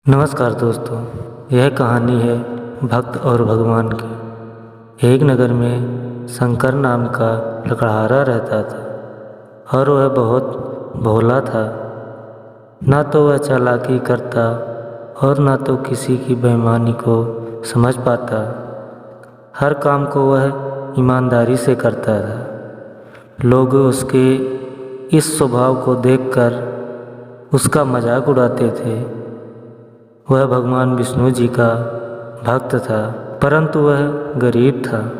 नमस्कार दोस्तों, यह कहानी है भक्त और भगवान की। एक नगर में शंकर नाम का लकड़हारा रहता था और वह बहुत भोला था। ना तो वह चालाकी करता और ना तो किसी की बेईमानी को समझ पाता। हर काम को वह ईमानदारी से करता था। लोग उसके इस स्वभाव को देखकर उसका मजाक उड़ाते थे। वह भगवान विष्णु जी का भक्त था, परंतु वह गरीब था।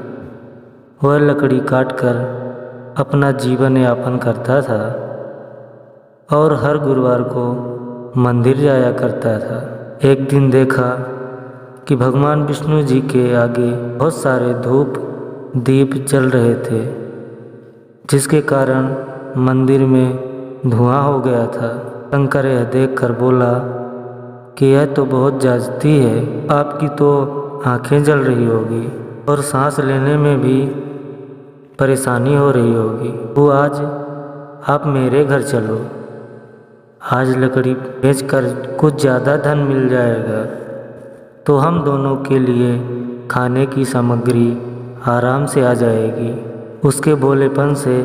वह लकड़ी काटकर अपना जीवन यापन करता था और हर गुरुवार को मंदिर जाया करता था। एक दिन देखा कि भगवान विष्णु जी के आगे बहुत सारे धूप दीप जल रहे थे, जिसके कारण मंदिर में धुआं हो गया था। शंकर यह देखकर बोला कि यह तो बहुत ज्यादती है। आपकी तो आंखें जल रही होगी और सांस लेने में भी परेशानी हो रही होगी। तो आज आप मेरे घर चलो। आज लकड़ी बेचकर कुछ ज़्यादा धन मिल जाएगा, तो हम दोनों के लिए खाने की सामग्री आराम से आ जाएगी। उसके भोलेपन से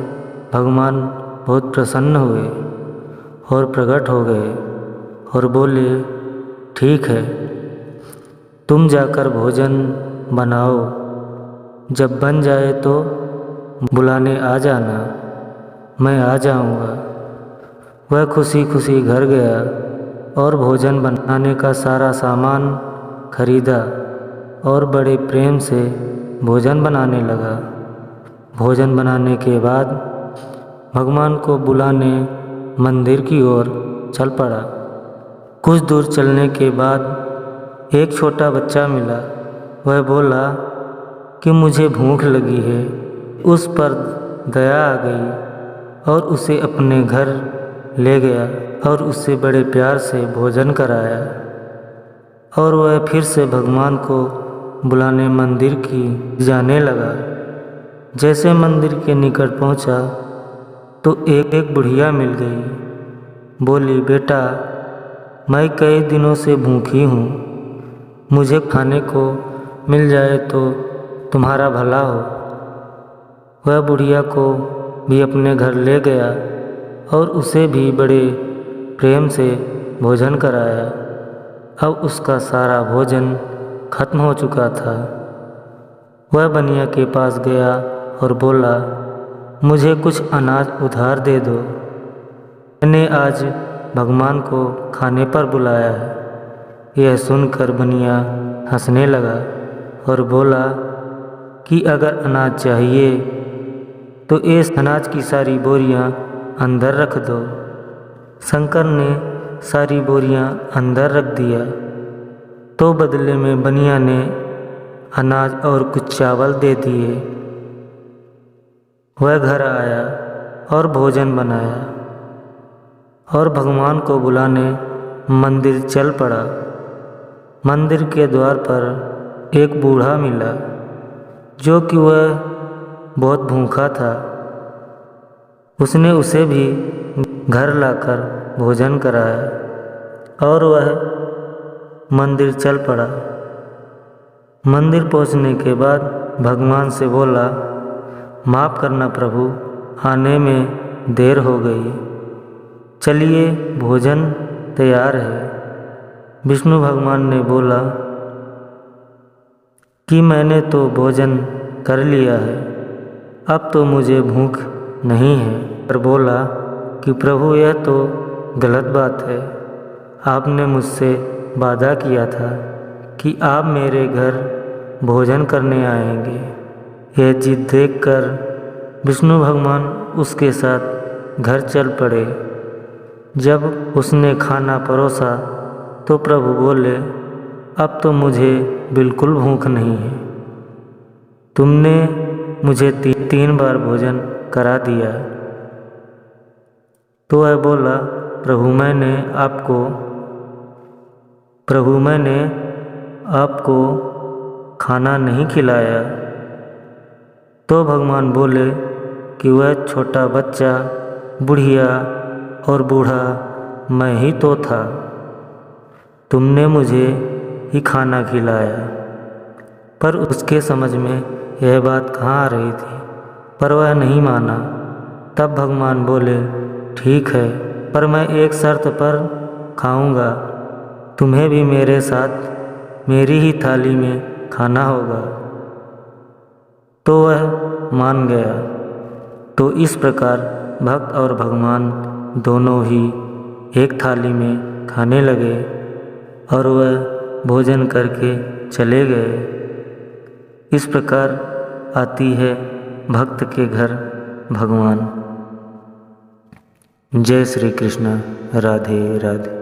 भगवान बहुत प्रसन्न हुए और प्रकट हो गए और बोले, ठीक है, तुम जाकर भोजन बनाओ। जब बन जाए तो बुलाने आ जाना, मैं आ जाऊंगा। वह खुशी खुशी घर गया और भोजन बनाने का सारा सामान खरीदा और बड़े प्रेम से भोजन बनाने लगा। भोजन बनाने के बाद भगवान को बुलाने मंदिर की ओर चल पड़ा। कुछ दूर चलने के बाद एक छोटा बच्चा मिला। वह बोला कि मुझे भूख लगी है। उस पर दया आ गई और उसे अपने घर ले गया और उससे बड़े प्यार से भोजन कराया। और वह फिर से भगवान को बुलाने मंदिर की जाने लगा। जैसे मंदिर के निकट पहुंचा तो एक बुढ़िया मिल गई। बोली, बेटा, मैं कई दिनों से भूखी हूँ, मुझे खाने को मिल जाए तो तुम्हारा भला हो। वह बुढ़िया को भी अपने घर ले गया और उसे भी बड़े प्रेम से भोजन कराया। अब उसका सारा भोजन खत्म हो चुका था। वह बनिया के पास गया और बोला, मुझे कुछ अनाज उधार दे दो। मैंने आज भगवान को खाने पर बुलाया है। यह सुनकर बनिया हंसने लगा और बोला कि अगर अनाज चाहिए तो इस अनाज की सारी बोरियां अंदर रख दो। शंकर ने सारी बोरियां अंदर रख दिया तो बदले में बनिया ने अनाज और कुछ चावल दे दिए। वह घर आया और भोजन बनाया और भगवान को बुलाने मंदिर चल पड़ा। मंदिर के द्वार पर एक बूढ़ा मिला, जो कि वह बहुत भूखा था। उसने उसे भी घर लाकर भोजन कराया और वह मंदिर चल पड़ा। मंदिर पहुंचने के बाद भगवान से बोला, माफ़ करना प्रभु, आने में देर हो गई। चलिए, भोजन तैयार है। विष्णु भगवान ने बोला कि मैंने तो भोजन कर लिया है, अब तो मुझे भूख नहीं है। पर बोला कि प्रभु, यह तो गलत बात है। आपने मुझसे वादा किया था कि आप मेरे घर भोजन करने आएंगे। यह जिद देखकर विष्णु भगवान उसके साथ घर चल पड़े। जब उसने खाना परोसा तो प्रभु बोले, अब तो मुझे बिल्कुल भूख नहीं है। तुमने मुझे तीन बार भोजन करा दिया। तो वह बोला, प्रभु मैंने आपको खाना नहीं खिलाया। तो भगवान बोले कि वह छोटा बच्चा, बुढ़िया और बूढ़ा मैं ही तो था। तुमने मुझे ही खाना खिलाया। पर उसके समझ में यह बात कहाँ आ रही थी, पर वह नहीं माना। तब भगवान बोले, ठीक है, पर मैं एक शर्त पर खाऊंगा। तुम्हें भी मेरे साथ मेरी ही थाली में खाना होगा। तो वह मान गया। तो इस प्रकार भक्त और भगवान दोनों ही एक थाली में खाने लगे और वह भोजन करके चले गए। इस प्रकार आती है भक्त के घर भगवान। जय श्री कृष्ण। राधे राधे।